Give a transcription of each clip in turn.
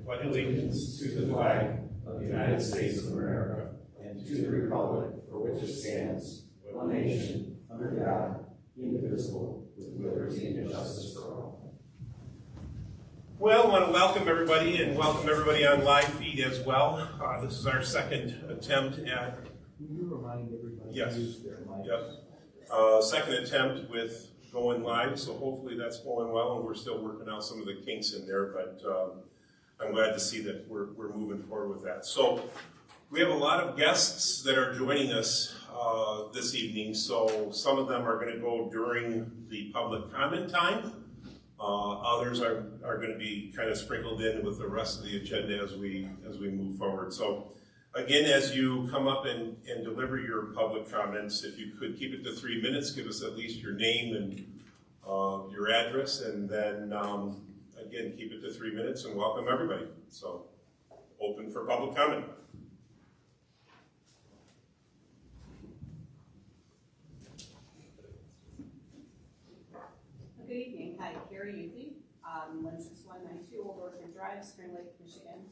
pledge allegiance to the flag of the United States of America and to the republic for which it stands, one nation, under God, indivisible, with liberty and justice for all. Well, I want to welcome everybody and welcome everybody on live feed as well. This is our second attempt at... Will you remind everybody Yes. to use their mics? Yep. Second attempt with going live, so hopefully that's going well, and we're still working out some of the kinks in there, but I'm glad to see that we're moving forward with that. So we have a lot of guests that are joining us this evening, so some of them are going to go during the public comment time. Others are going to be kind of sprinkled in with the rest of the agenda as we move forward. So again, as you come up and deliver your public comments, if you could keep it to 3 minutes, give us at least your name and your address, and then again, keep it to 3 minutes and welcome everybody. So open for public comment. Good evening. Hi, Carrie Utley, 16192 Old Orchard Drive, Spring Lake, Michigan.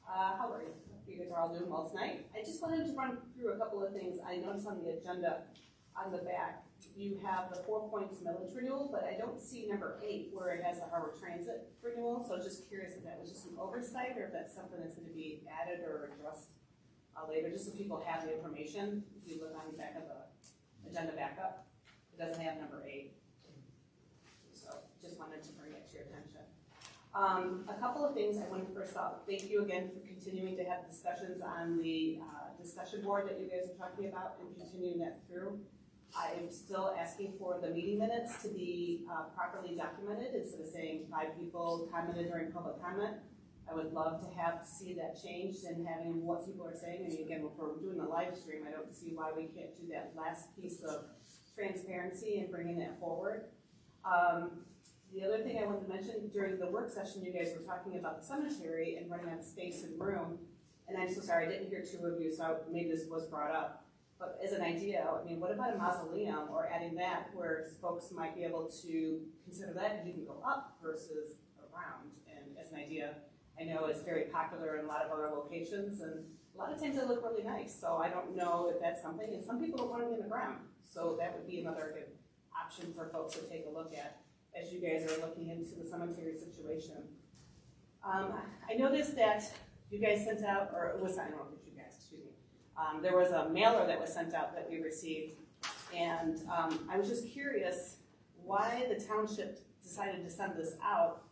How are you? You guys are all doing well tonight. I just wanted to run through a couple of things. I noticed on the agenda on the back, you have the 4 points millage renewal, but I don't see number 8 where it has the Harbor Transit renewal. So I was just curious if that was just an oversight or if that's something that's going to be added or addressed later, just so people have the information. If you look on the back of the agenda backup, it doesn't have number 8. Just wanted to bring it to your attention. A couple of things I wanted to first off, thank you again for continuing to have discussions on the discussion board that you guys are talking about and continuing that through. I am still asking for the meeting minutes to be properly documented instead of saying 5 people commented during public comment. I would love to see that changed and having what people are saying. I mean, again, if we're doing the live stream, I don't see why we can't do that last piece of transparency and bringing that forward. The other thing I wanted to mention, during the work session, you guys were talking about the cemetery and running out of space and room. And I'm so sorry, I didn't hear 2 of you, so maybe this was brought up. But as an idea, I mean, what about a mausoleum or adding that where folks might be able to consider that because you can go up versus around? And as an idea, I know it's very popular in a lot of other locations, and a lot of times they look really nice. So I don't know if that's something, and some people don't want them in the ground. So that would be another good option for folks to take a look at as you guys are looking into the cemetery situation. I noticed that you guys sent out, or it was, I don't know if you guys, excuse me, there was a mailer that was sent out that we received, and I was just curious why the township decided to send this out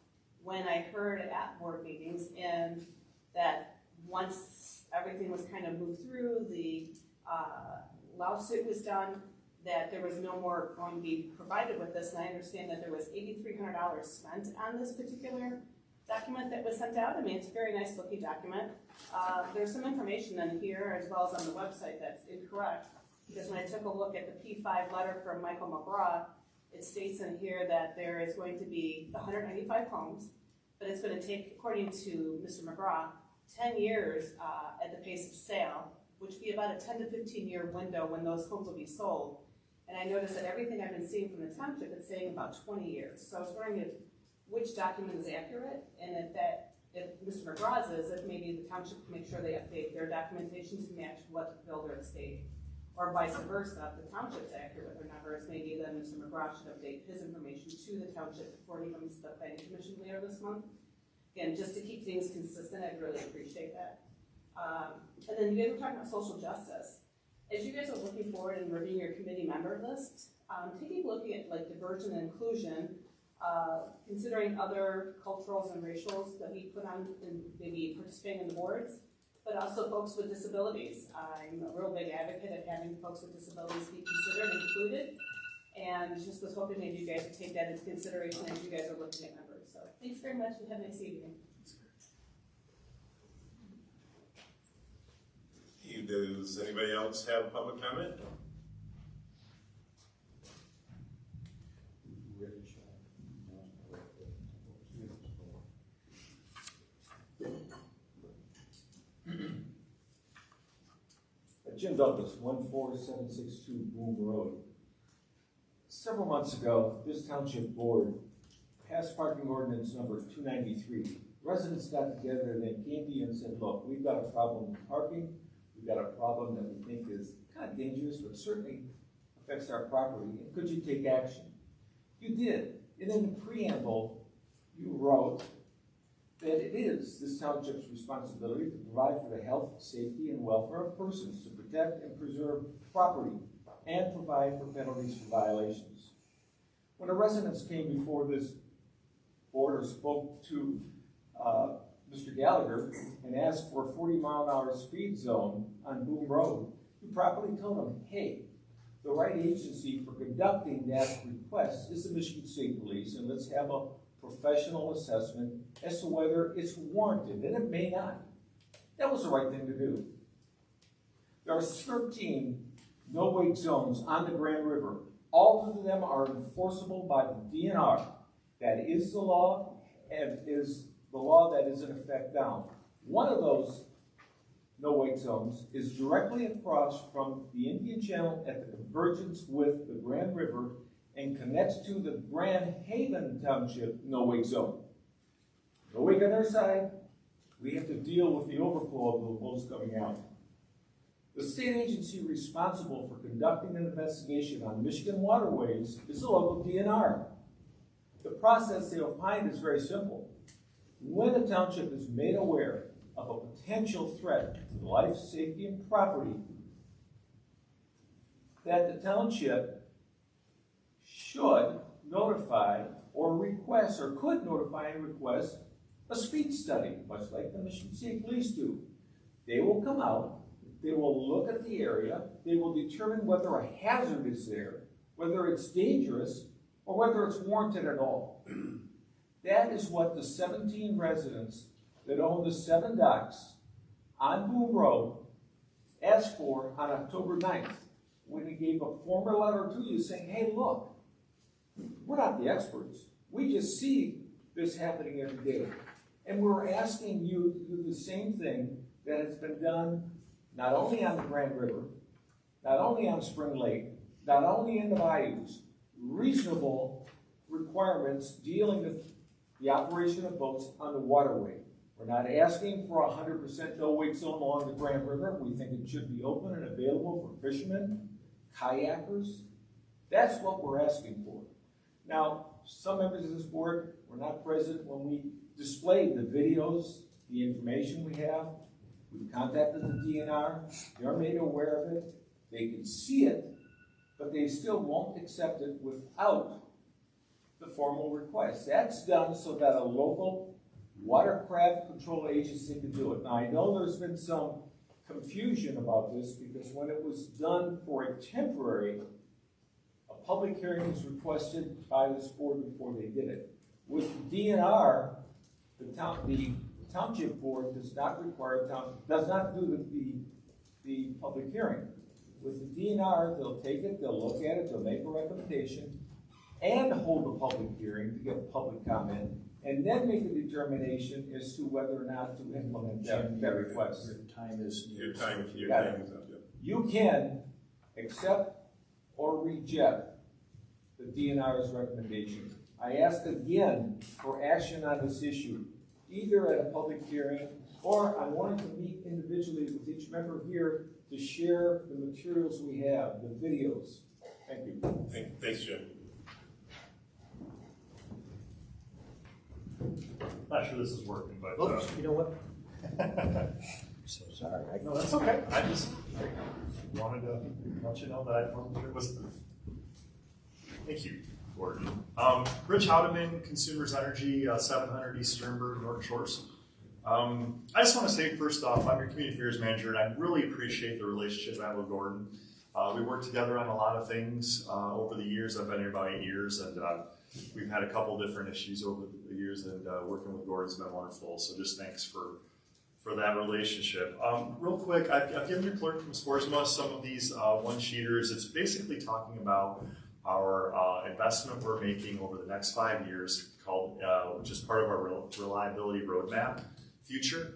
when I heard at board meetings and that once everything was kind of moved through, the lawsuit was done, that there was no more going to be provided with this, and I understand that there was $8,300 spent on this particular document that was sent out. I mean, it's a very nice looking document. There's some information in here as well as on the website that's incorrect, because when I took a look at the P5 letter from Michael McGraw, it states in here that there is going to be 195 homes, but it's going to take, according to Mr. McGraw, 10 years at the pace of sale, which would be about a 10 to 15 year window when those homes will be sold. And I noticed that everything I've been seeing from the township is saying about 20 years. So I was wondering which document is accurate, and if Mr. McGraw's is, if maybe the township can make sure they update their documentation to match what the builder has stated, or vice versa. If the township's accurate with their numbers, maybe then Mr. McGraw should update his information to the township before he comes to the planning commission later this month. Again, just to keep things consistent, I'd really appreciate that. And then you guys were talking about social justice. As you guys are looking forward and reviewing your committee member list, taking a look at like diversion and inclusion, considering other culturals and racials that we put on and maybe participating in the boards, but also folks with disabilities. I'm a real big advocate of having folks with disabilities be considered and included, and just was hoping maybe you guys would take that into consideration as you guys are looking at members. So thanks very much and have a nice evening. Does anybody else have public comment? Jim Douglas, 14762 Boom Road. Several months ago, this township board passed parking ordinance number 293 residents got together and they came to you and said, look, we've got a problem with parking, we've got a problem that we think is kind of dangerous, but certainly affects our property, and could you take action? You did, and in the preamble, you wrote that it is this township's responsibility to provide for the health, safety, and welfare of persons, to protect and preserve property, and provide for penalties for violations. When the residents came before this board or spoke to Mr. Gallagher and asked for a 40-mile-an-hour speed zone on Boom Road, you properly told them, hey, the right agency for conducting that request is the Michigan State Police, and let's have a professional assessment as to whether it's warranted, and it may not. That was the right thing to do. There are 13 no-wake zones on the Grand River. All of them are enforceable by the DNR. That is the law, and is the law that is in effect now. One of those no-wake zones is directly across from the Indian Channel at the convergence with the Grand River and connects to the Grand Haven Township no-wake zone. No wake on our side, we have to deal with the overflow of the boats coming out. The state agency responsible for conducting an investigation on Michigan waterways is the local DNR. The process they opined is very simple. When a township is made aware of a potential threat to life, safety, and property, that the township should notify or request, or could notify and request, a speed study, much like the Michigan State Police do. They will come out, they will look at the area, they will determine whether a hazard is there, whether it's dangerous, or whether it's warranted at all. That is what the 17 residents that own the 7 docks on Boom Road asked for on October 9th, when we gave a formal letter to you saying, hey, look, we're not the experts. We just see this happening every day. And we're asking you to do the same thing that has been done not only on the Grand River, not only on Spring Lake, not only in the bayous, reasonable requirements dealing with the operation of boats on the waterway. We're not asking for a 100% no-wake zone along the Grand River. We think it should be open and available for fishermen, kayakers. That's what we're asking for. Now, some members of this board were not present when we displayed the videos, the information we have. We've contacted the DNR. They're made aware of it. They can see it, but they still won't accept it without the formal request. That's done so that a local watercraft control agency can do it. Now, I know there's been some confusion about this because when it was done for a temporary, a public hearing was requested by this board before they did it. With DNR, the township board does not require does not do the public hearing. With the DNR, they'll take it, they'll look at it, they'll make a recommendation, and hold a public hearing to get public comment, and then make a determination as to whether or not to implement that request. Your time is time is up. Yeah. You can accept or reject the DNR's recommendation. I ask again for action on this issue, either at a public hearing or I'm wanting to meet individually with each member here to share the materials we have, the videos. Thank you. Thanks, Jim. Not sure this is working, but Oops, you know what? so sorry. No, that's okay. I just wanted to let you know that I wasn't sure it was. Thank you, Gordon. Rich Howdeman, Consumers Energy, 700 East Sternberg, North Shores. I just want to say, first off, I'm your community affairs manager, and I really appreciate the relationship I have with Gordon. We worked together on a lot of things over the years. I've been here about 8 years, and we've had a couple different issues over the years, and working with Gordon's been wonderful. So just thanks for that relationship. Real quick, I've given your clerk from Sporsma some of these one-sheeters. It's basically talking about our investment we're making over the next 5 years, called which is part of our reliability roadmap future.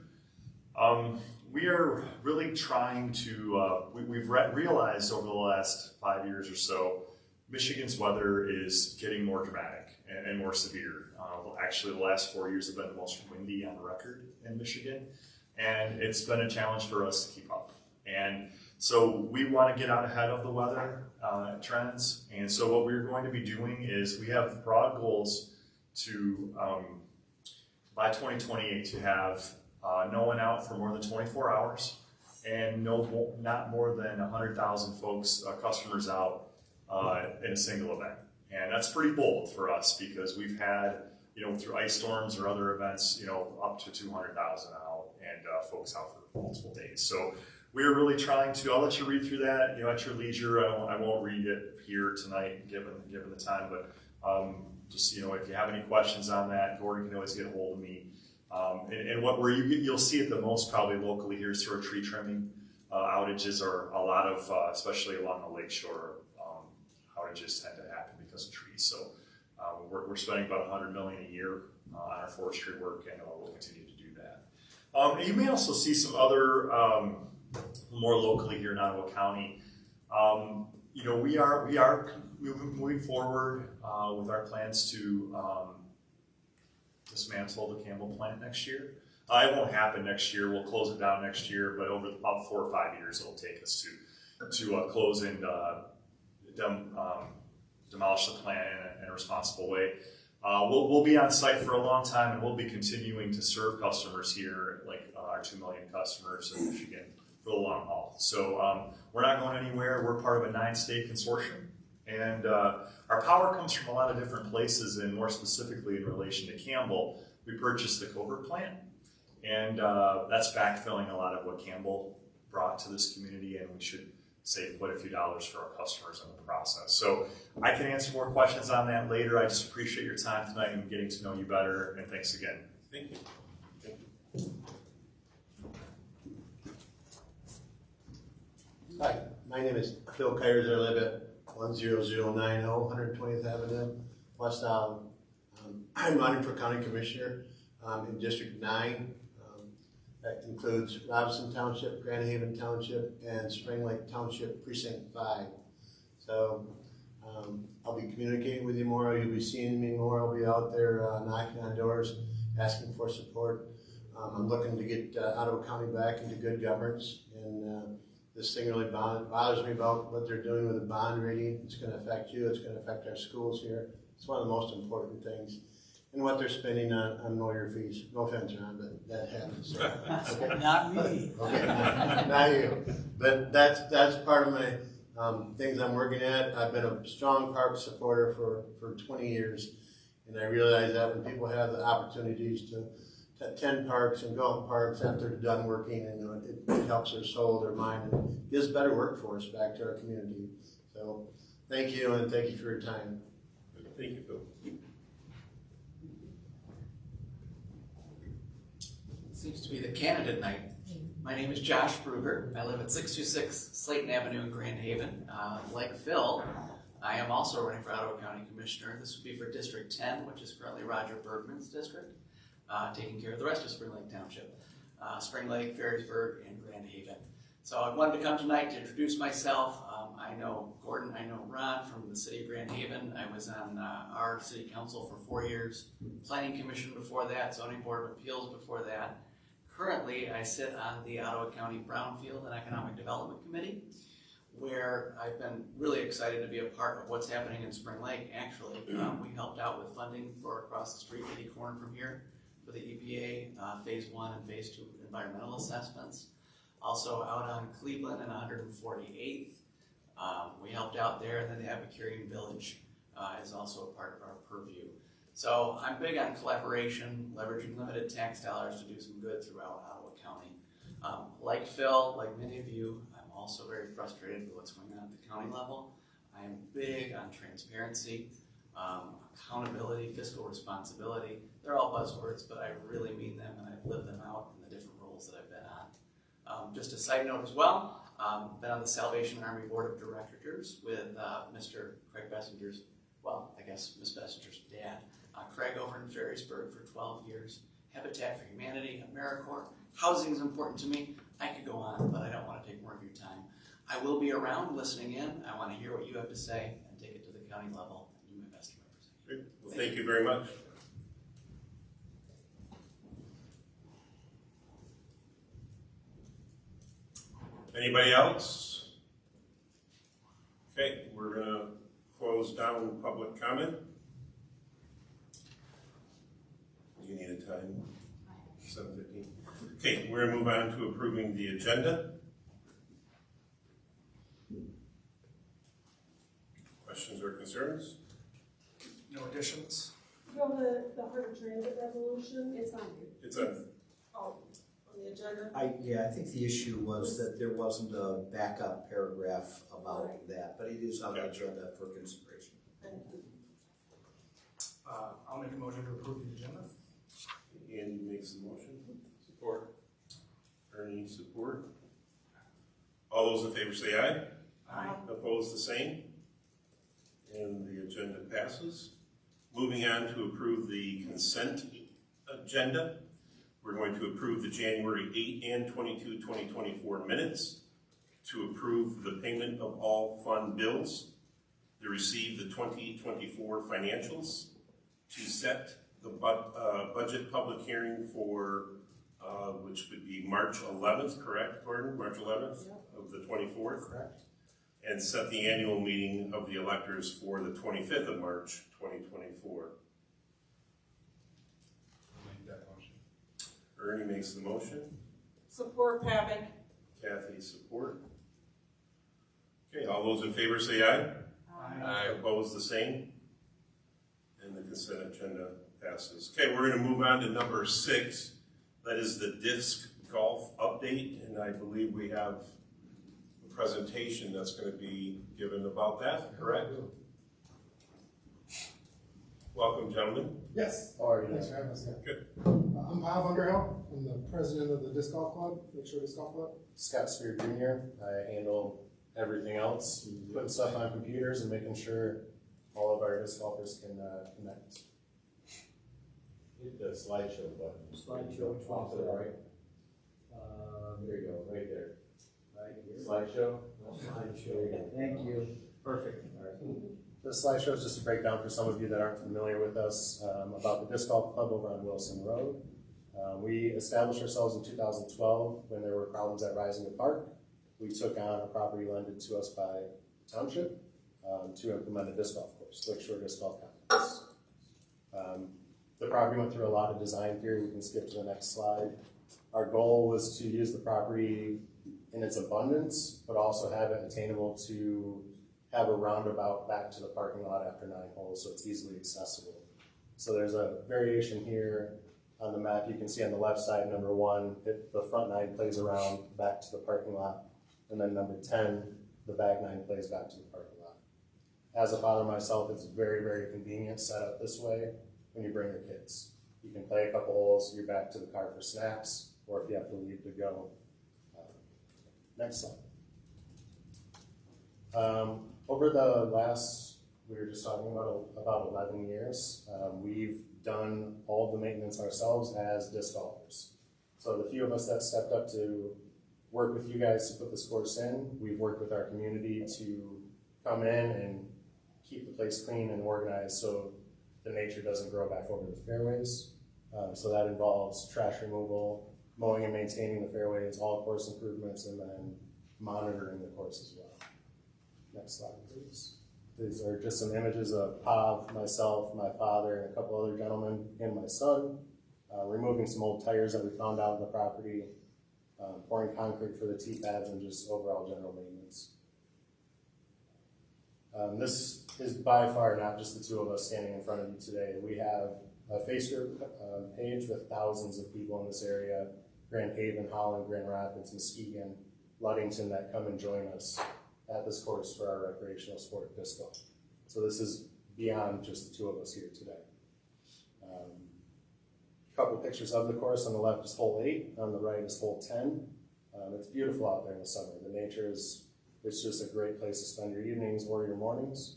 We are really trying to, we've realized over the last 5 years or so, Michigan's weather is getting more dramatic. and more severe. Actually, the last 4 years have been the most windy on record in Michigan, and it's been a challenge for us to keep up. And so we want to get out ahead of the weather trends, and so what we're going to be doing is we have broad goals to, by 2028, to have no one out for more than 24 hours, and not more than 100,000 folks, customers out in a single event. And that's pretty bold for us because we've had, through ice storms or other events, up to 200,000 out and folks out for multiple days. So we're really trying to, I'll let you read through that, at your leisure. I won't read it here tonight, given the time, but just, if you have any questions on that, Gordon can always get a hold of me. And where you'll see it the most probably locally here is through our tree trimming outages, or a lot of, especially along the lakeshore, outages tend to happen because of trees. So we're spending about $100 million a year on our forestry work, and we'll continue to do that. You may also see some other more locally here in Ottawa County. We are moving forward with our plans to dismantle the Campbell plant next year. It won't happen next year. We'll close it down next year, but over about 4 or 5 years, it'll take us to close and demolish the plant in a responsible way. We'll be on site for a long time, and we'll be continuing to serve customers here, like our 2 million customers in Michigan, for the long haul. So we're not going anywhere. We're part of a 9-state consortium, and our power comes from a lot of different places, and more specifically in relation to Campbell, we purchased the Covert plant, and that's backfilling a lot of what Campbell brought to this community, and we should save quite a few dollars for our customers in the process. So I can answer more questions on that later. I just appreciate your time tonight and getting to know you better, and thanks again. Thank you. Thank you. Hi, my name is Phil Kyers. I live at 10090 120th Avenue, West Allen. I'm running for County Commissioner in District 9. That includes Robinson Township, Grand Haven Township, and Spring Lake Township, Precinct 5. So I'll be communicating with you more. You'll be seeing me more. I'll be out there knocking on doors, asking for support. I'm looking to get Ottawa County back into good governance, and this thing really bothers me about what they're doing with the bond rating. It's going to affect you. It's going to affect our schools here. It's one of the most important things. And what they're spending on lawyer fees. No offense, Ron, but that happens. So, okay. Not me. Okay, not you. But that's part of my things I'm working at. I've been a strong park supporter for 20 years, and I realize that when people have the opportunities to attend parks and go out in parks after they're done working, and it helps their soul, their mind, and gives better workforce back to our community. So thank you, and thank you for your time. Thank you, Phil. Seems to be the candidate night. My name is Josh Bruger. I live at 626 Slayton Avenue in Grand Haven. Like Phil, I am also running for Ottawa County Commissioner. This would be for District 10, which is currently Roger Bergman's district, taking care of the rest of Spring Lake Township, Spring Lake, Ferrisburg, and Grand Haven. So I wanted to come tonight to introduce myself. I know Gordon, I know Ron from the city of Grand Haven. I was on our city council for 4 years, planning commission before that, zoning board of appeals before that. Currently, I sit on the Ottawa County Brownfield and Economic Development Committee, where I've been really excited to be a part of what's happening in Spring Lake. Actually, we helped out with funding for across the street, 80 corner from here, for the EPA Phase 1 and Phase 2 environmental assessments. Also out on Cleveland and 148th, we helped out there, and then the Epicurean Village is also a part of our purview. So I'm big on collaboration, leveraging limited tax dollars to do some good throughout Ottawa County. Like Phil, like many of you, I'm also very frustrated with what's going on at the county level. I am big on transparency, accountability, fiscal responsibility. They're all buzzwords, but I really mean them, and I've lived them out in the different roles that I've been on. Just a side note as well, been on the Salvation Army Board of Directors with Mr. Craig Bessinger's, well, I guess Ms. Bessinger's dad, Craig over in Ferrisburg for 12 years. Habitat for Humanity, AmeriCorps. Housing is important to me. I could go on, but I don't want to take more of your time. I will be around listening in. I want to hear what you have to say and take it to the county level and do my best to represent you. Great. Well, thank you very much. Anybody else? Okay, we're gonna close down public comment. You need a time? 7:15. Okay, we're gonna move on to approving the agenda. Questions or concerns? No additions? You know the harbor transit resolution? It's on here. It's a, Oh, on the agenda? I think the issue was that there wasn't a backup paragraph about that, but it is on the agenda for consideration. Thank you. I'll make a motion to approve the agenda. Andy makes the motion. Support. Ernie, support. All those in favor say aye. Aye. Opposed, the same. And the agenda passes. Moving on to approve the consent agenda. We're going to approve the January 8 and 22, 2024 minutes, to approve the payment of all fund bills, to receive the 2024 financials, to set the budget public hearing for, which would be March 11th, correct, Gordon? March 11th of the 24th? Correct. And set the annual meeting of the electors for the 25th of March, 2024. Make that motion. Ernie makes the motion. Support Pavic. Kathy, support. Okay, all those in favor say aye. Aye. Opposed, the same. And the consent agenda passes. Okay, we're going to move on to number 6. That is the disc golf update, and I believe we have a presentation that's going to be given about that, correct? Welcome, gentlemen. Yes. How are you? Thanks for having us here. Good. I'm Bob Underhill. I'm the president of the Disc Golf Club, Lakeshore Disc Golf Club. Scott Spear Jr. I handle everything else, putting stuff on computers and making sure all of our disc golfers can connect. Hit the slideshow button. Slideshow, Off to the right. There you go, right there. Slideshow? Thank you. Perfect. All right. This slideshow is just a breakdown for some of you that aren't familiar with us about the Disc Golf Club over on Wilson Road. We established ourselves in 2012 when there were problems at Rising Park. We took on a property lended to us by the township to implement a disc golf course, Lakeshore Disc Golf Complex. The property went through a lot of design theory. We can skip to the next slide. Our goal was to use the property in its abundance, but also have it attainable to have a roundabout back to the parking lot after 9 holes, so it's easily accessible. So there's a variation here on the map. You can see on the left side, number 1, the front 9 plays around back to the parking lot, and then number 10, the back 9 plays back to the parking lot. As a father myself, it's very, very convenient set up this way when you bring your kids. You can play a couple holes, you're back to the car for snacks, or if you have to leave to go. Next slide. Over the last, we were just talking about 11 years, we've done all the maintenance ourselves as disc golfers. So the few of us that stepped up to work with you guys to put this course in, we've worked with our community to come in and keep the place clean and organized so the nature doesn't grow back over the fairways. So that involves trash removal, mowing and maintaining the fairways, all course improvements, and then monitoring the course as well. Next slide, please. These are just some images of Pav, myself, my father, and a couple other gentlemen, and my son, removing some old tires that we found out on the property, pouring concrete for the tee pads, and just overall general maintenance. This is by far not just the two of us standing in front of you today. We have a Facebook page with thousands of people in this area, Grand Haven, Holland, Grand Rapids, Muskegon, Ludington, that come and join us at this course for our recreational sport, disc golf. So this is beyond just the two of us here today. A couple pictures of the course. On the left is hole 8, on the right is hole 10. It's beautiful out there in the summer. The nature is, it's just a great place to spend your evenings or your mornings.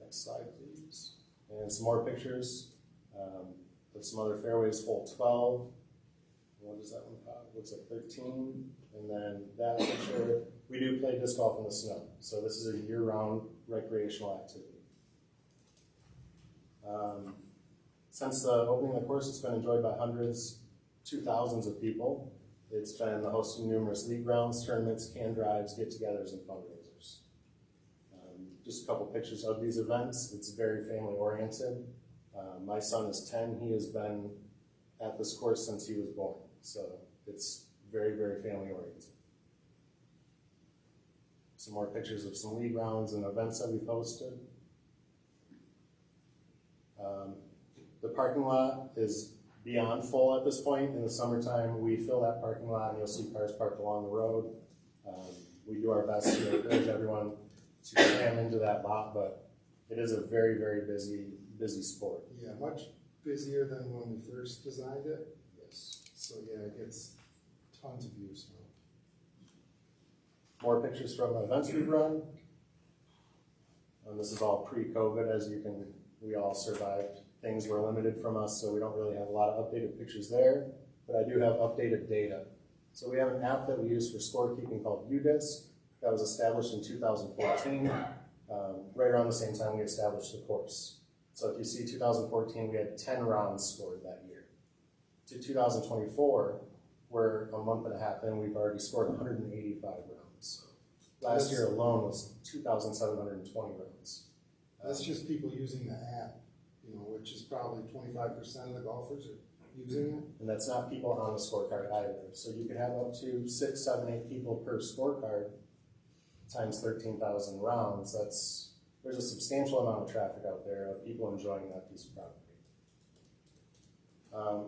Next slide, please. And some more pictures with some other fairways, hole 12. What is that one called? Looks like 13. And then that picture, we do play disc golf in the snow. So this is a year-round recreational activity. Since the opening of the course, it's been enjoyed by hundreds to thousands of people. It's been the host of numerous league rounds, tournaments, can drives, get-togethers, and fundraisers. Just a couple pictures of these events. It's very family-oriented. My son is 10. He has been at this course since he was born. So it's very, very family-oriented. Some more pictures of some league rounds and events that we've hosted. The parking lot is beyond full at this point. In the summertime, we fill that parking lot and you'll see cars parked along the road. We do our best to encourage everyone to cram into that lot, but it is a very, very busy sport. Yeah, much busier than when we first designed it. Yes. So yeah, it gets tons of use now. More pictures from events we've run. This is all pre-COVID, as we all survived. Things were limited from us, so we don't really have a lot of updated pictures there, but I do have updated data. So we have an app that we use for scorekeeping called UDisc that was established in 2014, right around the same time we established the course. So if you see 2014, we had 10 rounds scored that year. To 2024, we're a month and a half in, we've already scored 185 rounds. Last year alone was 2,720 rounds. That's just people using the app, which is probably 25% of the golfers are using it. And that's not people on the scorecard either. So you can have up to 6, 7, 8 people per scorecard times 13,000 rounds. There's a substantial amount of traffic out there of people enjoying that piece of property.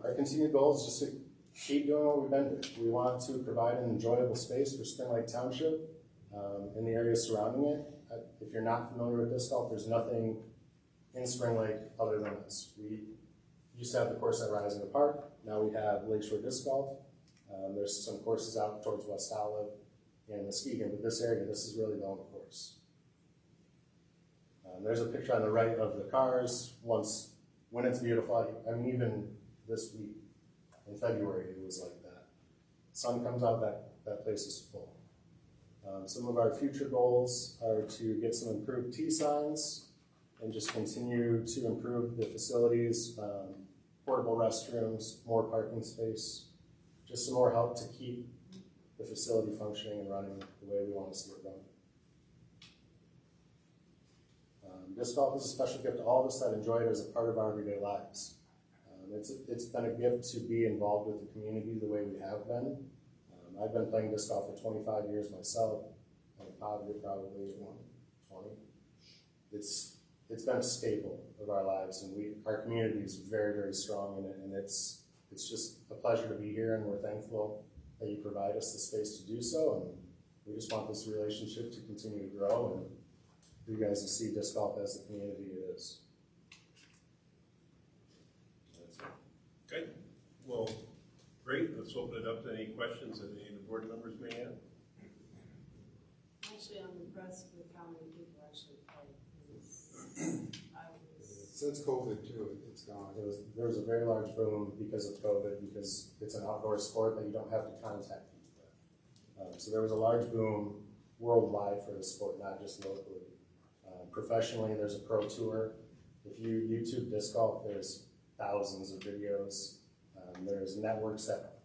Our continued goal is just to keep doing what we've been doing. We want to provide an enjoyable space for Spring Lake Township and the area surrounding it. If you're not familiar with disc golf, there's nothing in Spring Lake other than this. We used to have the course at Rising Park. Now we have Lakeshore Disc Golf. There's some courses out towards West Olive and Muskegon, but this area, this is really the only course. There's a picture on the right of the cars. When it's beautiful, I mean, even this week in February, it was like that. Sun comes out, that place is full. Some of our future goals are to get some improved T signs and just continue to improve the facilities, portable restrooms, more parking space, just some more help to keep the facility functioning and running the way we want to see it run. Disc golf is a special gift to all of us that enjoy it as a part of our everyday lives. It's been a gift to be involved with the community the way we have been. I've been playing disc golf for 25 years myself, and Bob, you're probably 20. It's been a staple of our lives, and our community is very, very strong in it, and it's just a pleasure to be here, and we're thankful that you provide us the space to do so, and we just want this relationship to continue to grow, and for you guys to see disc golf as the community it is. Okay, well, great. Let's open it up to any questions that any of the board members may have. Actually, I'm impressed with how many people actually play. Since COVID too, it's gone. There was a very large boom because of COVID, because it's an outdoor sport that you don't have to contact people with. So there was a large boom worldwide for the sport, not just locally. Professionally, there's a pro tour. If you YouTube disc golf, there's thousands of videos. There's networks that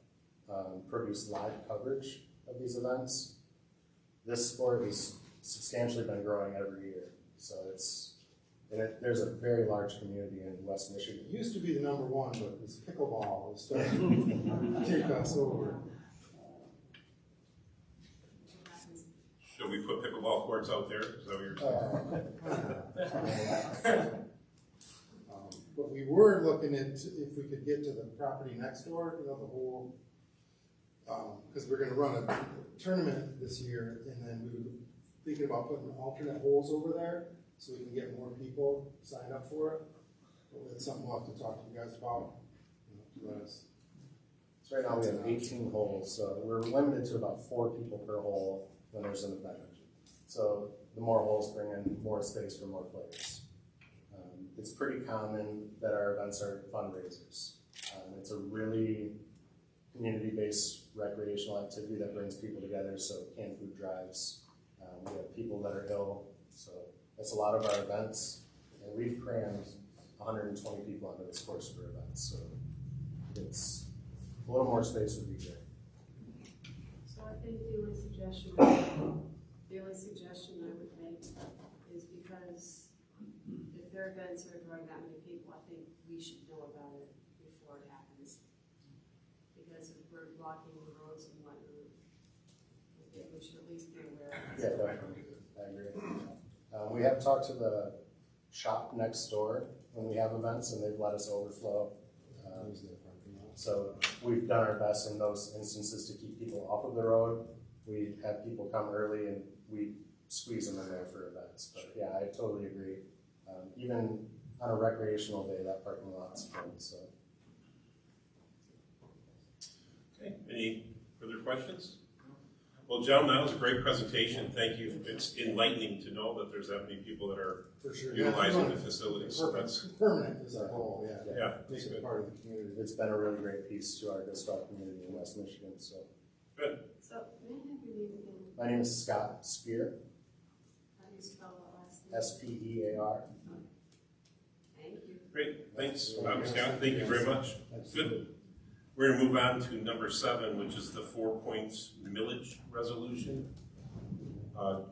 produce live coverage of these events. This sport has substantially been growing every year. So there's a very large community in West Michigan. It used to be the number one, but this pickleball is starting to take us over. Should we put pickleball courts out there? Is that what you're saying? But we were looking at if we could get to the property next door, the whole, because we're going to run a tournament this year, and then we were thinking about putting alternate holes over there so we can get more people signed up for it. But that's something we'll have to talk to you guys about. So right now we have 18 holes, so we're limited to about 4 people per hole when there's an event. So the more holes bring in more space for more players. It's pretty common that our events are fundraisers. It's a really community-based recreational activity that brings people together, so canned food drives. We have people that are ill, so that's a lot of our events. And we've crammed 120 people onto this course for events, so it's a little more space would be great. So I think the only suggestion I would make is because if their events are drawing that many people, I think we should know about it before it happens. Because if we're blocking the roads and whatnot, I think we should at least be aware of it. Yeah, definitely, I agree. We have talked to the shop next door when we have events, and they've let us overflow. So we've done our best in those instances to keep people off of the road. We have people come early and we squeeze them in there for events. But yeah, I totally agree. Even on a recreational day, that parking lot's fun, so. Okay, any further questions? Well, John, that was a great presentation. Thank you. It's enlightening to know that there's that many people that are For sure. utilizing the facilities. So that's, Permanent as a whole, yeah. yeah, Makes that's it good. part of the community. It's been a really great piece to our disc golf community in West Michigan, so. Good. So, may I have your name again? My name is Scott Spear, How do you spell that last name? S-P-E-A-R. Thank you. Great, thanks, Scott. Thank you very much. Good. We're gonna move on to number 7, which is the 4 points millage resolution.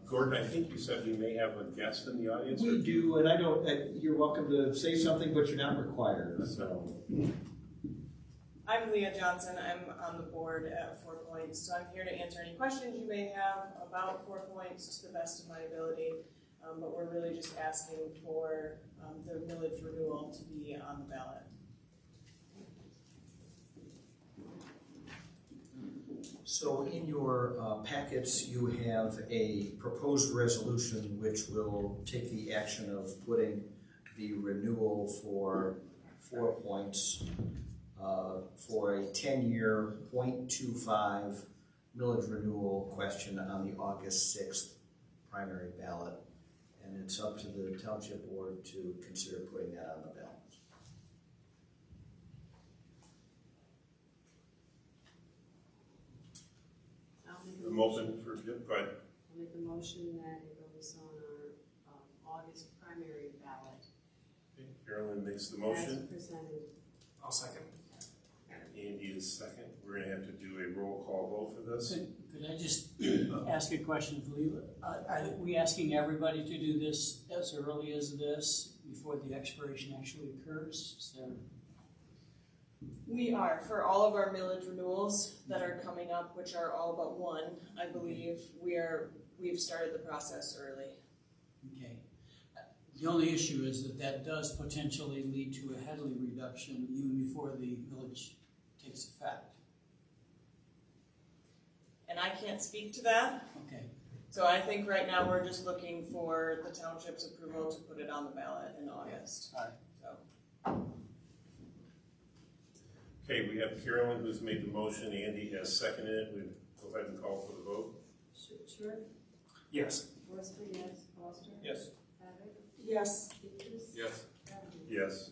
Gordon, I think you said we may have a guest in the audience. We do, and I don't, you're welcome to say something, but you're not required, so. I'm Leah Johnson. I'm on the board at 4 Points, so I'm here to answer any questions you may have about 4 Points to the best of my ability. But we're really just asking for the millage renewal to be on the ballot. So in your packets, you have a proposed resolution which will take the action of putting the renewal for 4 Points for a 10-year 0.25 millage renewal question on the August 6th primary ballot. And it's up to the township board to consider putting that on the ballot. I'm open for, go ahead. I'll make a motion that it goes on our August primary ballot. Okay, Carolyn makes the As motion. presented. I'll second. Andy is second. We're gonna have to do a roll call vote for this. Could I just ask a question of Leila? Are we asking everybody to do this as early as this, before the expiration actually occurs? Is there... We are, for all of our millage renewals that are coming up, which are all but one, I believe we've started the process early. Okay. The only issue is that does potentially lead to a headly reduction even before the millage takes effect. And I can't speak to that. Okay. So I think right now we're just looking for the township's approval to put it on the ballot in August. All right. So. Okay, we have Carolyn who's made the motion. Andy has seconded it. We go ahead and call for the vote. Sure. Yes. Forster, yes. Foster? Yes. Abbott? Yes. Peters? Yes. Bradley? Yes.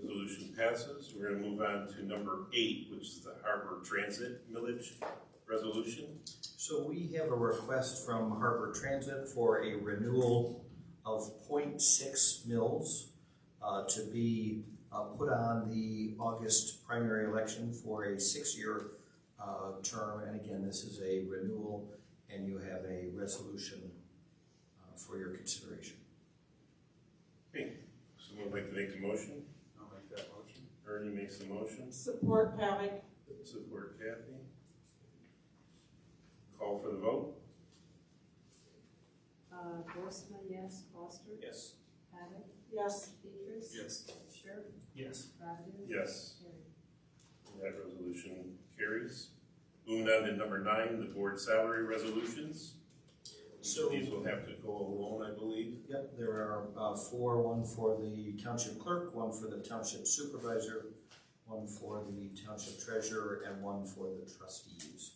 Resolution passes. We're gonna move on to number 8, which is the Harbor Transit millage resolution. So we have a request from Harbor Transit for a renewal of 0.6 mils to be put on the August primary election for a 6-year term. And again, this is a renewal, and you have a resolution for your consideration. Okay, someone would like to make the motion? I'll make that motion. Ernie makes the motion. Support Pavic. Support Kathy. Call for the vote. Borsman, yes. Foster? Yes. Abbott? Yes. Peters? Yes. Sure. Yes. Bradley? Yes. Carried. That resolution carries. Moving on to number 9, the board salary resolutions. So these will have to go alone, I believe. Yep, there are 4, one for the township clerk, one for the township supervisor, one for the township treasurer, and one for the trustees.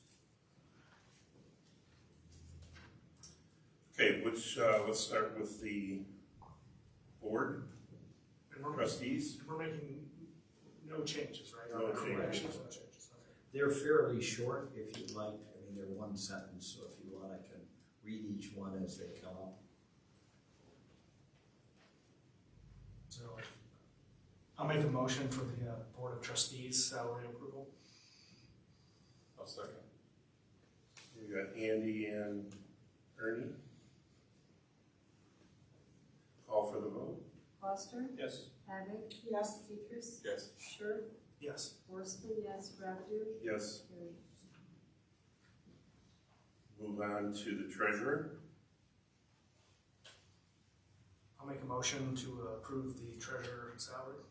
Okay, let's start with the board trustees. We're making no changes, right? No Or changes. corrections, no changes. Okay. They're fairly short if you'd like. I mean, they're one sentence, so if you want, I can read each one as they come up. So I'll make a motion for the Board of Trustees salary approval. I'll second. We got Andy and Ernie. Call for the vote. Foster, Yes. Havoc, Yes. Petrus, Yes. Sure, Yes. Horstman, yes, Ravidu, Yes. carried. Move on to the treasurer. I'll make a motion to approve the treasurer salary.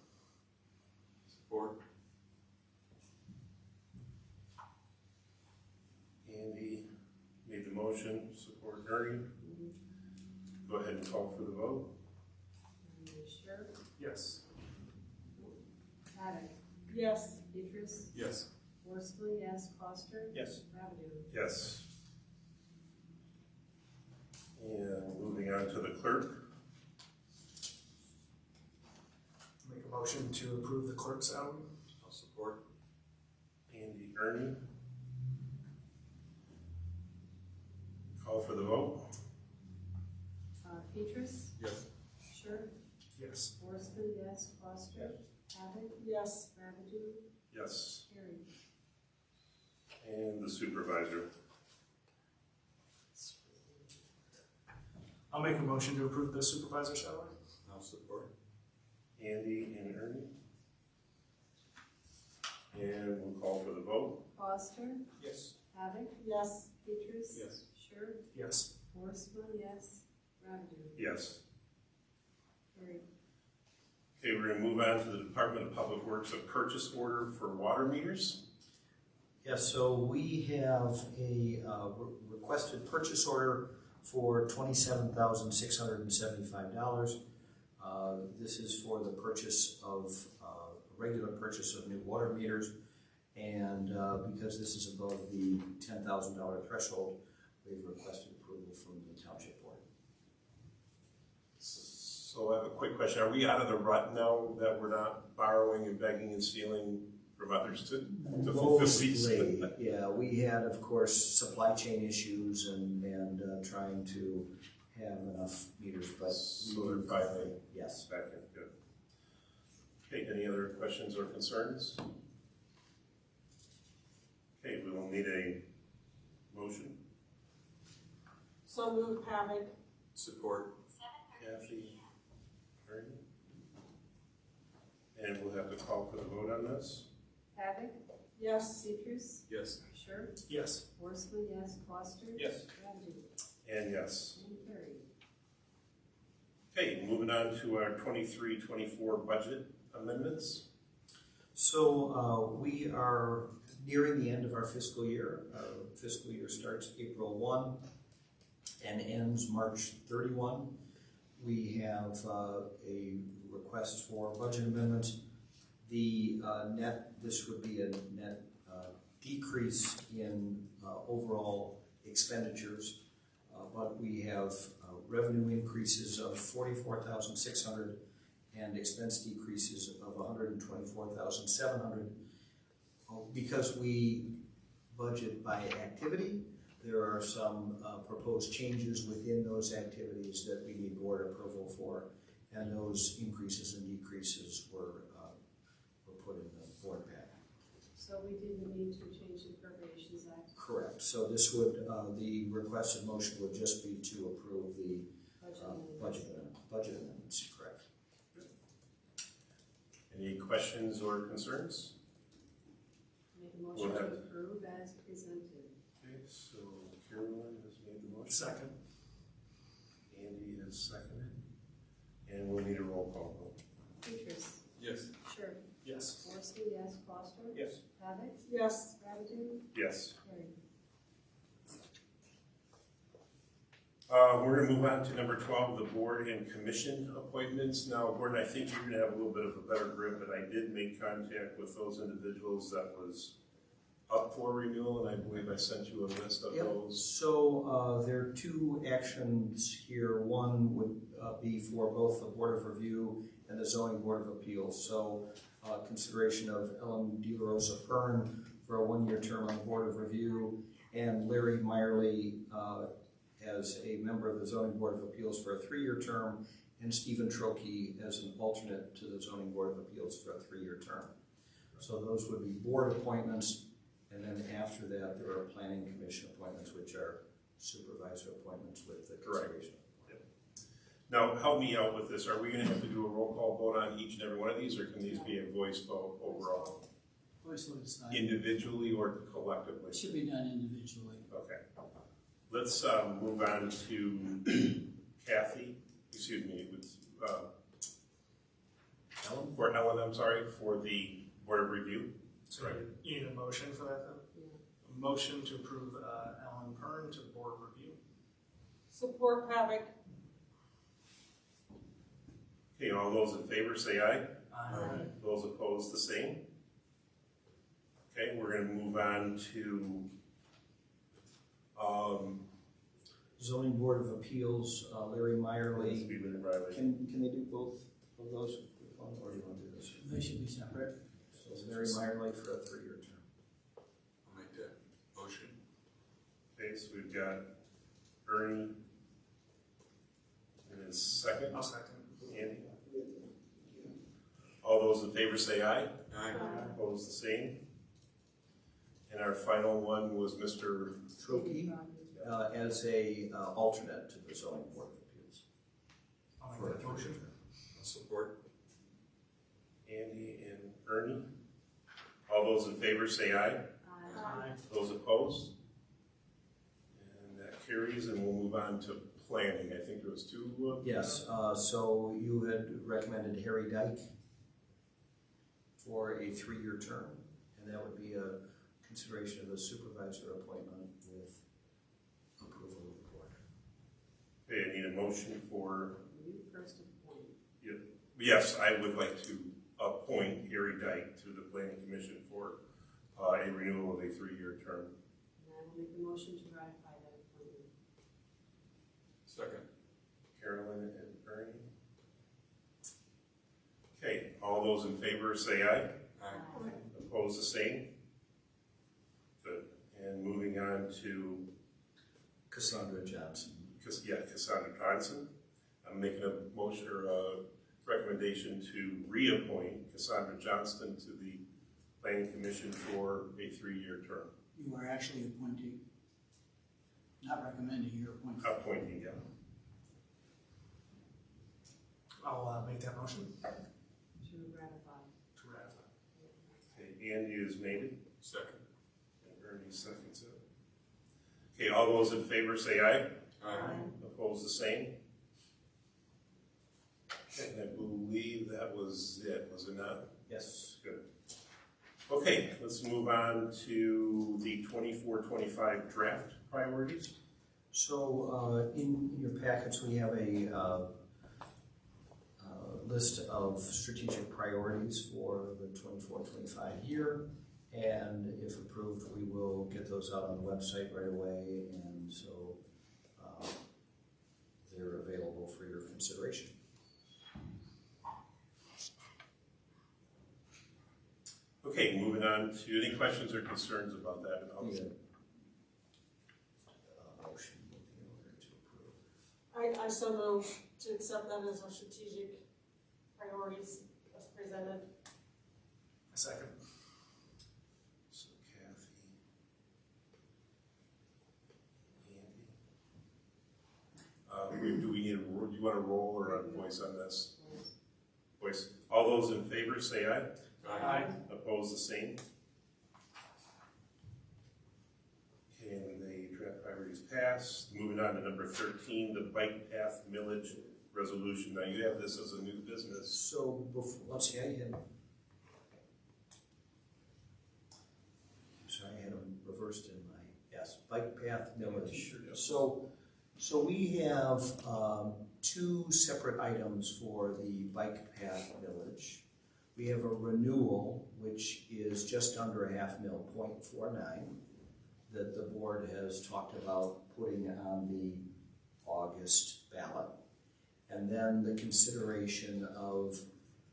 Support. Andy made the motion, support Ernie. Go ahead and call for the vote. Sure, Yes. Havoc, Yes. Petrus, Yes. Horstman, yes, Foster, Yes. Ravidu. Yes. And moving on to the clerk. Make a motion to approve the clerk salary. I'll support. Andy, Ernie. Call for the vote. Petrus, Yes. Sure, Yes. Horstman, yes, Foster, Havoc, Yes. Ravidu, Yes. carried. And the supervisor. I'll make a motion to approve the supervisor salary. I'll support. Andy and Ernie. And we'll call for the vote. Foster, Yes. Havoc, Yes. Petrus, Yes. Sure, Yes. Horstman, yes, Ravidu, Yes. carried. Okay, we're gonna move on to the Department of Public Works, a purchase order for water meters. Yes, so we have a requested purchase order for $27,675. This is for the purchase of, regular purchase of new water meters. And because this is above the $10,000 threshold, we've requested approval from the Township Board. So I have a quick question. Are we out of the rut now that we're not borrowing and begging and stealing from others to fulfill these? Mostly, yeah. We had, of course, supply chain issues and trying to have enough meters, but So they're finally yes. back in. Good. Okay, any other questions or concerns? Okay, we will need a motion. So moved, Havoc. Support. Kathy. Ernie. And we'll have to call for the vote on this. Havoc, Yes. Petrus, Yes. Sure, Yes. Horstman, yes, Foster, Yes. Ravidu, And yes. and carried. Okay, moving on to our 23-24 budget amendments. So we are nearing the end of our fiscal year. Our fiscal year starts April 1 and ends March 31. We have a request for budget amendments. The this would be a net decrease in overall expenditures, but we have revenue increases of $44,600 and expense decreases of $124,700. Because we budget by activity, there are some proposed changes within those activities that we need board approval for, and those increases and decreases were put in the board pack. So we didn't need to change the Appropriations Act Correct. So this would, the requested motion would just be to approve the budget amendment. budget amendments, correct. Any questions or concerns? Make a motion We'll to have- approve as presented. Okay, so Carolyn has made the motion. Second. Andy has seconded. And we'll need a roll call vote. Petrus, Yes. Sure, Yes. Horstman, yes, Foster, Yes. Havoc, Yes. Ravidu, Yes. carried. We're gonna move on to number 12, the board and commission appointments. Now, Gordon, I think you're gonna have a little bit of a better grip, but I did make contact with those individuals that was up for renewal, and I believe I sent you a list of Yep. those. So there are two actions here. One would be for both the Board of Review and the Zoning Board of Appeals. So consideration of Ellen De La Rosa Pern for a one-year term on the Board of Review, and Larry Meyerly as a member of the Zoning Board of Appeals for a three-year term, and Stephen Trokey as an alternate to the Zoning Board of Appeals for a 3-year term. So those would be board appointments, and then after that, there are planning commission appointments, which are supervisor appointments with the consideration. Now, help me out with this. Are we gonna have to do a roll call vote on each and every one of these, or can these be a voice vote overall? Voice vote is fine. Individually or collectively? It should be done individually. Okay. Let's move on to Kathy, excuse me, Ellen? for Ellen, I'm sorry, for the Board of Review. So you need a motion for that then? A motion to approve Ellen Pern to board review. Support Pavick. Okay, all those in favor say aye. Aye. Those opposed, the same. Okay, we're gonna move on to, Zoning Board of Appeals, Larry Meyerly. Speed Limit Riley. Can they do both of those with one, or do you want to do this? They should be separate. So Larry Meyerly for a 3-year term. I'll make that motion. Okay, so we've got Ernie. And then second, I'll second. Andy. All those in favor say aye. Aye. Opposed, the same. And our final one was Mr. Trokey, as a alternate to the Zoning Board of Appeals. I'll For a make that motion. 3-year term. I'll support. Andy and Ernie. All those in favor say aye. Aye. Those opposed? And that carries, and we'll move on to planning. I think there was two. Yes, so you had recommended Harry Dyke for a 3-year term, and that would be a consideration of a supervisor appointment with approval of the board. Okay, I need a motion for, You first appoint. yes, I would like to appoint Harry Dyke to the Planning Commission for a renewal of a 3-year term. And I will make the motion to ratify that appointment. Second. Carolyn and Ernie. Okay, all those in favor say aye. Aye. Opposed, the same. Good. And moving on to Cassandra Johnson. Cassandra Johnson. I'm making a motion or a recommendation to reappoint Cassandra Johnston to the Planning Commission for a 3-year term. You are actually appointing, not recommending, you're appointing. Appointing, yeah. I'll make that motion. To ratify. To ratify. Okay, Andy has made it, Second. and Ernie seconds it. Okay, all those in favor say aye. Aye. Opposed, the same. And I believe that was it, was it not? Yes. Good. Okay, let's move on to the 24-25 draft priorities. So in your packets, we have a list of strategic priorities for the 24-25 year, and if approved, we will get those out on the website right away, and so they're available for your consideration. Okay, moving on to any questions or concerns about that? Need a motion in order to approve. I so move to accept them as our strategic priorities as presented. A second. So Kathy, Andy. Do we need do you want a roll or a voice on this? Voice. All those in favor say aye. Aye. Opposed, the same. Okay, and the draft priorities pass. Moving on to number 13, the bike path millage resolution. Now you have this as a new business. So before, let's see, I had them reversed in my, yes, bike path millage. So we have 2 separate items for the bike path millage. We have a renewal, which is just under a half mil, 0.49, that the board has talked about putting on the August ballot. And then the consideration of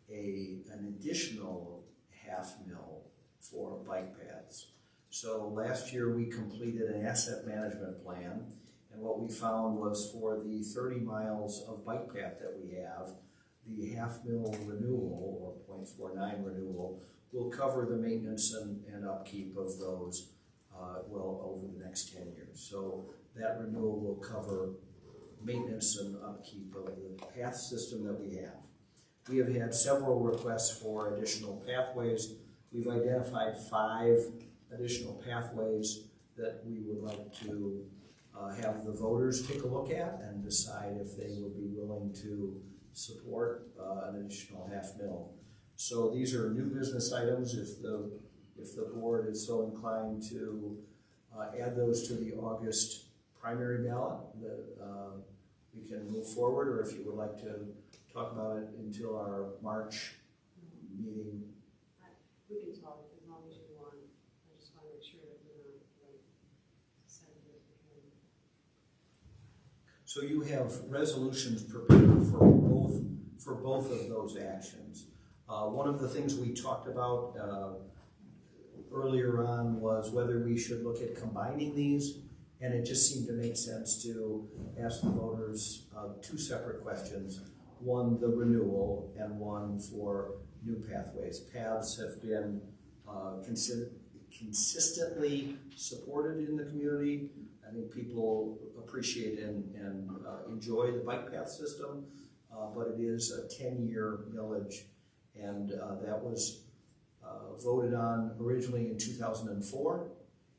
an additional half mil for bike paths. So last year we completed an asset management plan, And what we found was for the 30 miles of bike path that we have, the half-mil renewal, or 0.49 renewal, will cover the maintenance and upkeep of those well over the next 10 years. So that renewal will cover maintenance and upkeep of the path system that we have. We have had several requests for additional pathways. We've identified 5 additional pathways that we would like to have the voters take a look at and decide if they would be willing to support an additional half-mil. So these are new business items. If the board is so inclined to add those to the August primary ballot, that we can move forward, or if you would like to talk about it until our March meeting. We can talk as long as you want. I just want to make sure that we're not like sensitive. So you have resolutions prepared for both of those actions. One of the things we talked about earlier on was whether we should look at combining these, and it just seemed to make sense to ask the voters 2 separate questions. One, the renewal, and one for new pathways. Paths have been consistently supported in the community. I think people appreciate and enjoy the bike path system, but it is a 10-year millage, and that was voted on originally in 2004,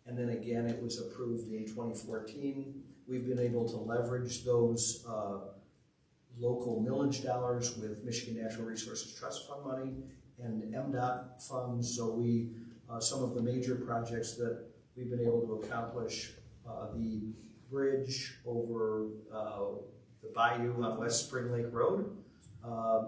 and then again it was approved in 2014. We've been able to leverage those local millage dollars with Michigan Natural Resources Trust Fund money and MDOT funds, so we some of the major projects that we've been able to accomplish, the bridge over the bayou on West Spring Lake Road,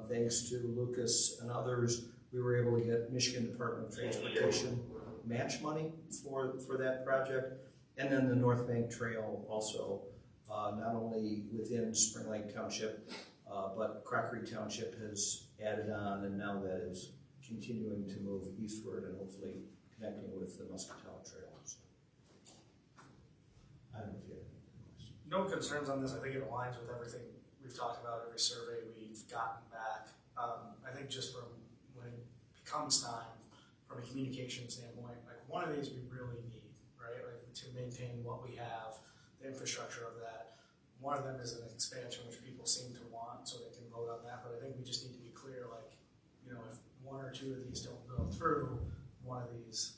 thanks to Lucas and others, we were able to get Michigan Department of Transportation match money for that project. And then the North Bank Trail also, not only within Spring Lake Township, but Crockery Township has added on, and now that is continuing to move eastward and hopefully connecting with the Muscatell Trail. So, I don't know if you have any questions. No concerns on this. I think it aligns with everything we've talked about, every survey we've gotten back. I think just from when it becomes time, from a communication standpoint, like one of these we really need, right? Like to maintain what we have, the infrastructure of that. One of them is an expansion, which people seem to want, so they can vote on that. But I think we just need to be clear, like, you know, if 1 or 2 of these don't go through, one of these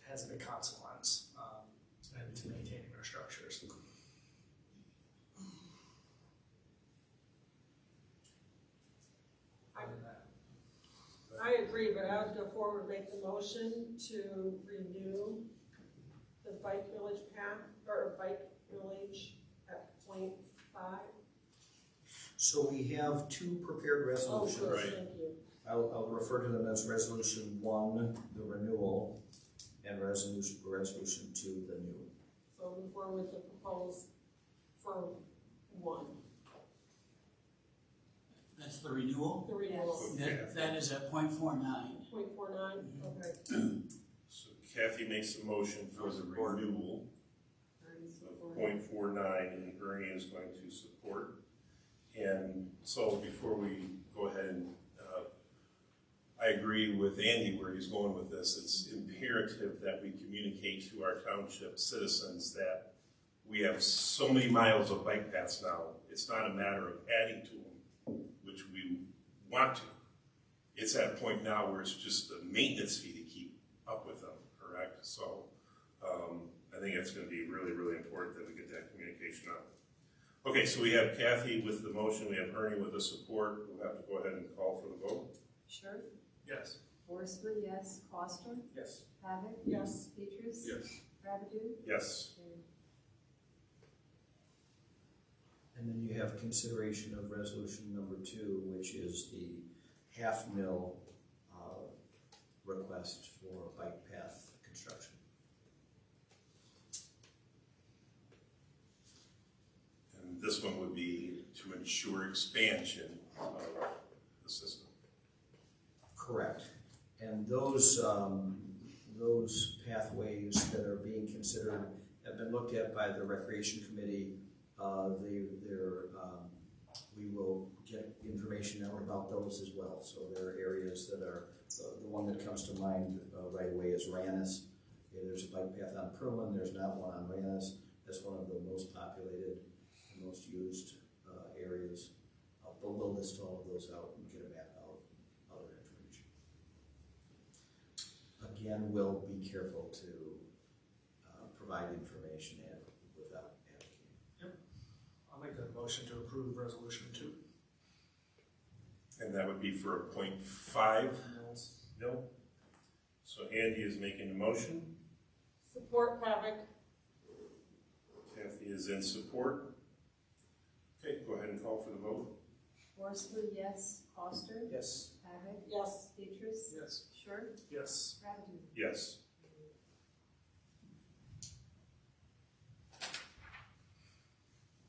has a big consequence, and to maintaining our structures. I agree, but I would go forward, make the motion to renew the bike village path, or bike village at 0.5. So we have 2 prepared resolutions. Oh, good, thank you. I'll refer to them as Resolution 1, the renewal, and Resolution 2, the new. So move forward with the proposed for 1. That's the renewal? The renewal. That is at 0.49. 0.49, okay. So Kathy makes a motion for the renewal of 0.49, and Ernie is going to support. And so before we go ahead and I agree with Andy where he's going with this. It's imperative that we communicate to our township citizens that we have so many miles of bike paths now. It's not a matter of adding to them, which we want to. It's at a point now where it's just a maintenance fee to keep up with them, correct? So I think it's going to be really, really important that we get that communication out. Okay, so we have Kathy with the motion, we have Ernie with the support. We'll have to go ahead and call for the vote. Sure. Yes. Forsman, yes. Foster? Yes. Havoc? Yes. Petrus? Yes. Rabidou? Yes. And then you have consideration of resolution number 2, which is the half-mil request for bike path construction. And this one would be to ensure expansion of the system. Correct. And those pathways that are being considered have been looked at by the Recreation Committee we will get information out about those as well. So there are areas that are, the one that comes to mind right away is Rannis. There's a bike path on Perlin, there's not one on Rannis. That's one of the most populated and most used areas. But we'll list all of those out and get a map out, other information. Again, we'll be careful to provide information without advocating. Yep. I'll make a motion to approve resolution 2. And that would be for a 0.5 mil. So Andy is making the motion. Support Pavic. Kathy is in support. Okay, go ahead and call for the vote. Horstman, yes. Foster? Yes. Pavic? Yes. Petrus? Yes. Short? Yes. Ratliff? Yes.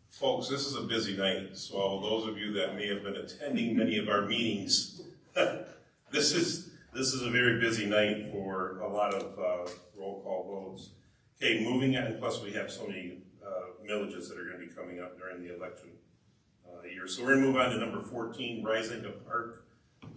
Folks, this is a busy night, so those of you that may have been attending many of our meetings, this is a very busy night for a lot of roll call votes. Okay, moving on, plus we have so many millages that are going to be coming up during the election year. So we're going to move on to number 14, Rising to Park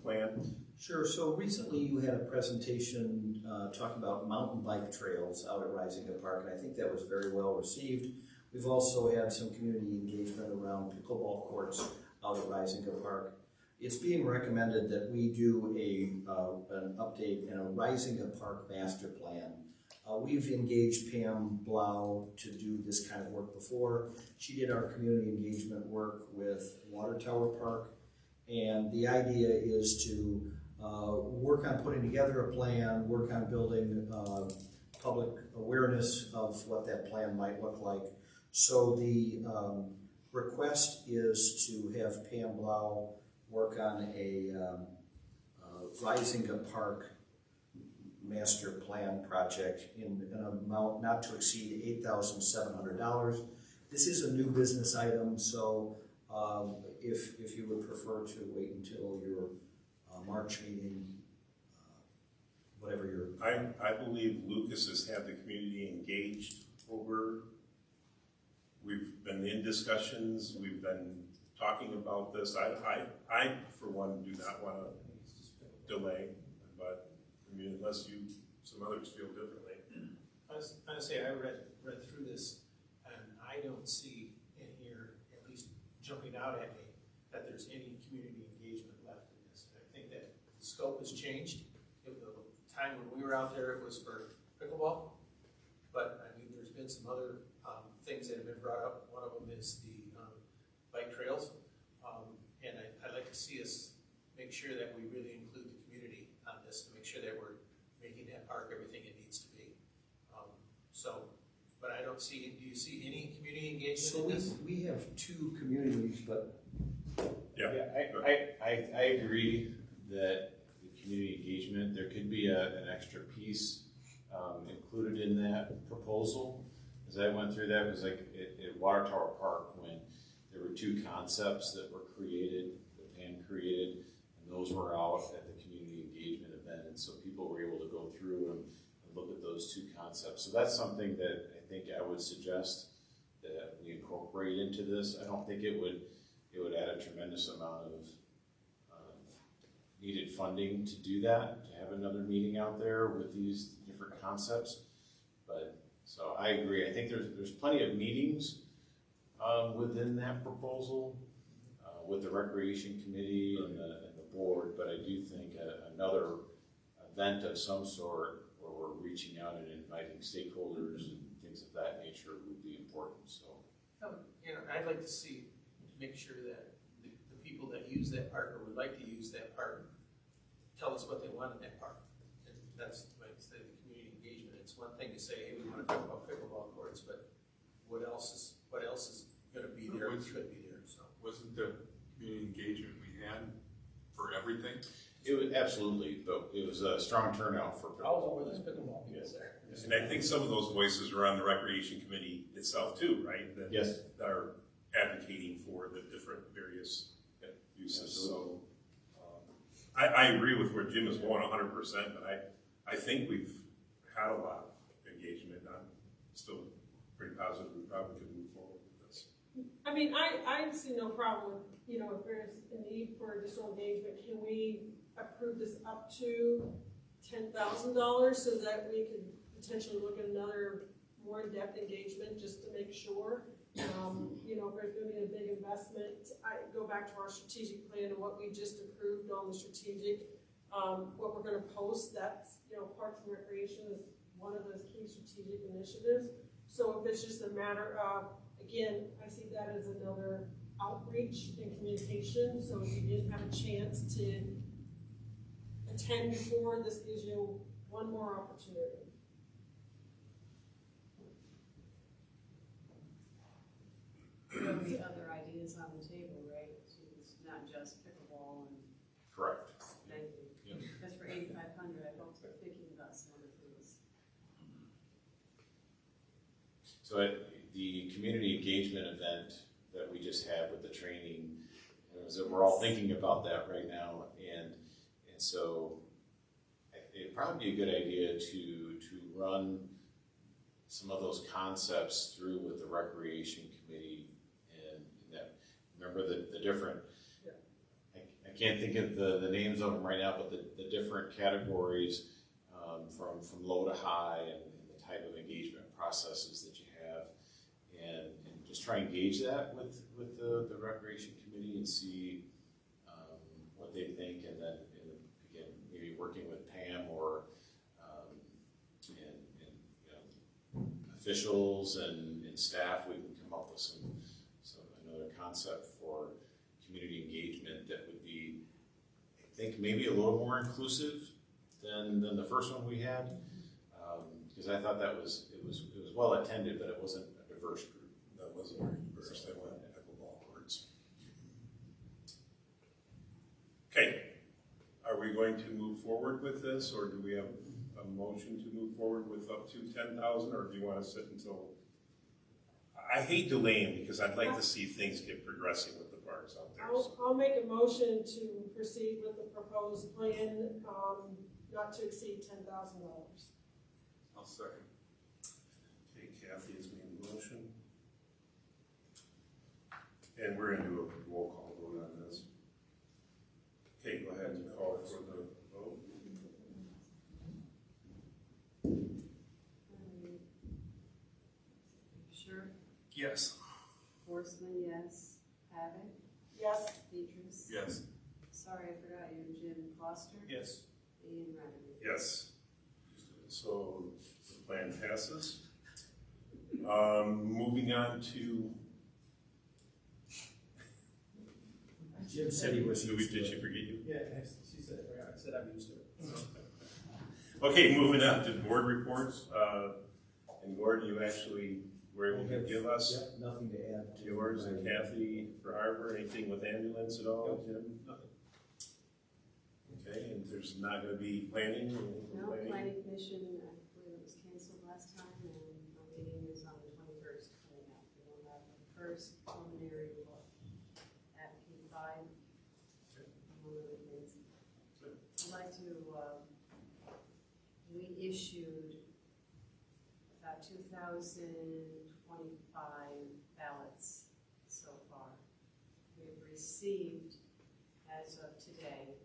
Plan. Sure, so recently you had a presentation talking about mountain bike trails out at Risinga Park, and I think that was very well received. We've also had some community engagement around pickleball courts out at Risinga Park. It's being recommended that we do an update in a Risinga Park master plan. We've engaged Pam Blau to do this kind of work before. She did our community engagement work with Water Tower Park, and the idea is to work on putting together a plan, work on building public awareness of what that plan might look like. So the request is to have Pam Blau work on a Risinga Park master plan project in an amount not to exceed $8,700. This is a new business item, so if you would prefer to wait until your March meeting, whatever your... I believe Lucas has had the community engaged over. We've been in discussions, we've been talking about this. I for one, do not want to delay, but I mean, unless some others feel differently. I was going to say, I read through this, and I don't see in here, at least jumping out at me, that there's any community engagement left in this. And I think that the scope has changed. The time when we were out there, it was for pickleball, but I mean, there's been some other things that have been brought up. One of them is the bike trails, and I'd like to see us make sure that we really include the community on this, to make sure that we're making that park everything it needs to be. But I don't see, do you see any community engagement in this? So we have two communities, but... Yeah, I agree that the community engagement, there could be an extra piece included in that proposal. As I went through that, it was like at Water Tower Park, when there were two concepts that were created, that Pam created, and those were out at the community engagement event, and so people were able to go through and look at those two concepts. So that's something that I think I would suggest that we incorporate into this. I don't think it would add a tremendous amount of needed funding to do that, to have another meeting out there with these different concepts. But so I agree. I think there's plenty of meetings within that proposal with the Recreation Committee and the board, but I do think another event of some sort where we're reaching out and inviting stakeholders and things of that nature would be important. So, I'd like to see, make sure that the people that use that park or would like to use that park tell us what they want in that park. And that's like the community engagement. It's one thing to say, hey, we want to talk about pickleball courts, but what else is going to be there? What should be there? So wasn't the community engagement we had for everything? it was absolutely, but it was a strong turnout for pickleball. I was over this pickleball field there. And I think some of those voices are on the Recreation Committee itself too, right? That Yes. are advocating for the different various uses. So I agree with where Jim is going 100%, but I think we've had a lot of engagement. I'm still pretty positive we probably could move forward with this. I mean, I see no problem with, you know, if there's a need for additional engagement, can we approve this up to $10,000 so that we could potentially look at another more in-depth engagement just to make sure? You know, if there's gonna be a big investment, I go back to our strategic plan and what we just approved on the strategic, what we're gonna post, that's, you know, Parks and Recreation is one of those key strategic initiatives. So if it's just a matter of, again, I see that as another outreach and communication, so if you didn't have a chance to attend before, this gives you one more opportunity. There'll be other ideas on the table, right? So it's not just pickleball and. Correct. Thank you. Yep. Because for 8,500, I hope they're thinking about some other things. So the community engagement event that we just had with the training, we're all thinking about that right now, and so it'd probably be a good idea to run some of those concepts through with the recreation committee, and that, remember the different, I can't think of the names of them right now, but the different categories from low to high, and the type of engagement processes that you have, and just try and engage that with the recreation committee and see what they think, and then again, maybe working with Pam or officials and staff, we can come up with some another concept for community engagement that would be, I think, maybe a little more inclusive than the first one we had, because I thought it was well attended, but it wasn't a diverse group. That wasn't very diverse. They went pickleball courts. Okay, are we going to move forward with this, or do we have a motion to move forward with up to 10,000, or do you want to sit until? I hate delaying because I'd like to see things get progressing with the parks out there. I'll make a motion to proceed with the proposed plan, not to exceed $10,000. I'll second. Okay, Kathy has made the motion. And we're going to do a roll call vote on this. Okay, go ahead and call for the vote. Sure. Yes. Horstman, yes. Havoc? Yes. Petrus? Yes. Sorry, I forgot you. Jim Foster? Yes. Ian Ryder? Yes. So the plan passes. Moving on to. Jim said he was used to Did it. she forget you? Yeah, she said, I said I'm used to it. Okay, moving on to board reports. And Gordon, you actually were able to give us Yep, nothing to add to yours, and my- Kathy for Harbor. Anything with ambulance at all, Jim? Nothing. Okay, and there's not going to be planning? No, planning commission, I believe it was canceled last time, and our meeting is on the 21st coming up. We'll have the first preliminary look at P5, among other things. I'd like to, we issued about 2,025 ballots so far. We've received, as of today,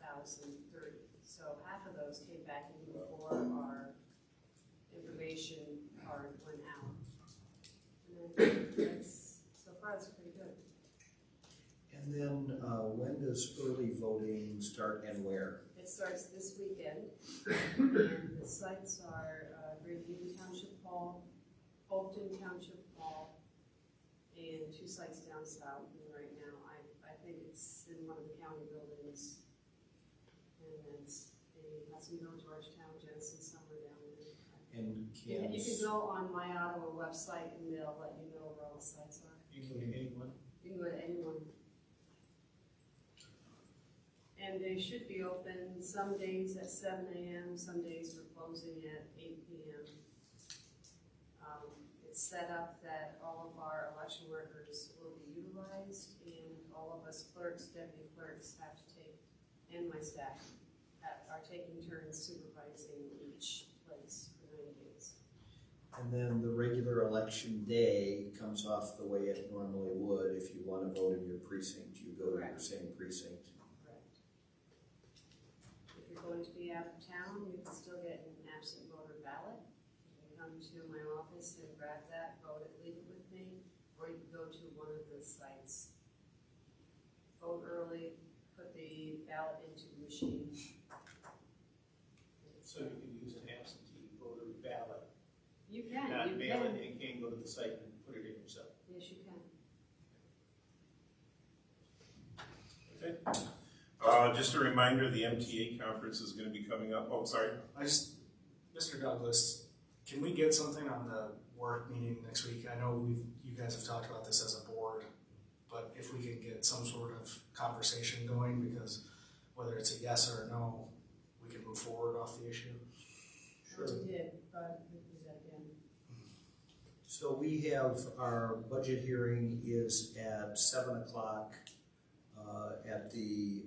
1,030. So half of those came back in before our information card went out. And I think that's, so far it's pretty good. And then, when does early voting start and where? It starts this weekend, and the sites are Greenhaven Township Hall, Oakton Township Hall, and 2 sites down south. And right now, I think it's in one of the county buildings, and it's the Hudsonville, Georgetown, Jensen, somewhere down there. And You can go on My Ottawa website, and they'll let you know where all the sites are. You can go to anyone. You can go to anyone. And they should be open some days at 7 a.m., some days we're closing at 8 p.m. It's set up that all of our election workers will be utilized, and all of us clerks, deputy clerks have to take, and my staff, are taking turns supervising each place for 90 days. And then the regular regular election day comes off the way it normally would. If you want to vote in your precinct, you go to your same precinct. Correct. If you're going to be out of town, you can still get an absent voter ballot. You can come to my office and grab that, vote it, leave it with me, or you can go to one of the sites. Vote early, put the ballot into the machine. So you can use an absentee voter ballot. You can, Not you mail can. it and can't go to the site and put it in yourself. Yes, you can. Okay. Just a reminder, the MTA conference is gonna be coming up. Oh, sorry. Mr. Douglas, can we get something on the work meeting next week? I know you guys have talked about this as a board, but if we can get some sort of conversation going, because whether it's a yes or a no, we can move forward off the issue. Sure. We did, but we did that again. So we have, our budget hearing is at 7 o'clock at the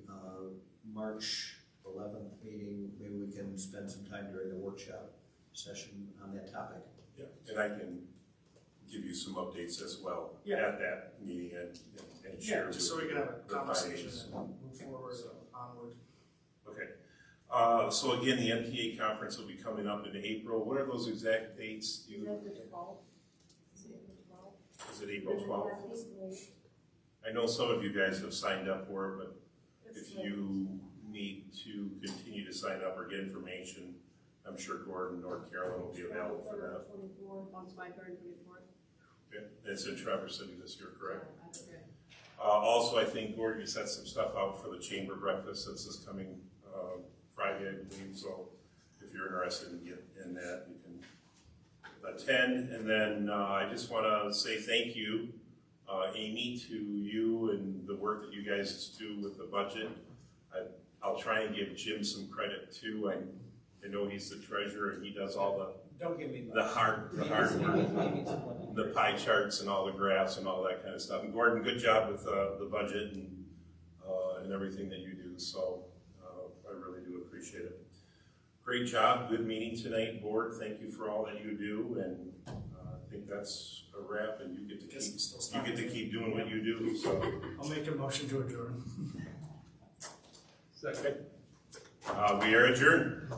March 11th meeting. Maybe we can spend some time during the workshop session on that topic. Yeah, and I can give you some updates as well Yeah. at that meeting and share. Just so we can have a the conversation findings. and move forward onward. Okay. So again, the MTA conference will be coming up in April. What are those exact dates? Is that the 12th? Is it the 12th? Is it April 12th? I know some of you guys have signed up for it, but if you need to continue to sign up or get information, I'm sure Gordon or Carolyn will be available for that. 24th, on my 3rd and 24th. Okay. It's in Traverse City this year, correct? Okay. Also, I think Gordon, you set some stuff out for the chamber breakfast that's this coming Friday, I believe. So if you're interested in that, you can attend. And then I just want to say thank you, Amy, to you and the work that you guys do with the budget. I'll try and give Jim some credit too. I know he's the treasurer and he does all Don't give me the hard work, the pie charts and all the graphs and all that kind of stuff. And Gordon, good job with the budget and everything that you do. So I really do appreciate it. Great job, good meeting tonight, board. Thank you for all that you do, and I think that's a wrap. And you get to keep doing what you do. So I'll make a motion to adjourn. Second. We are adjourned.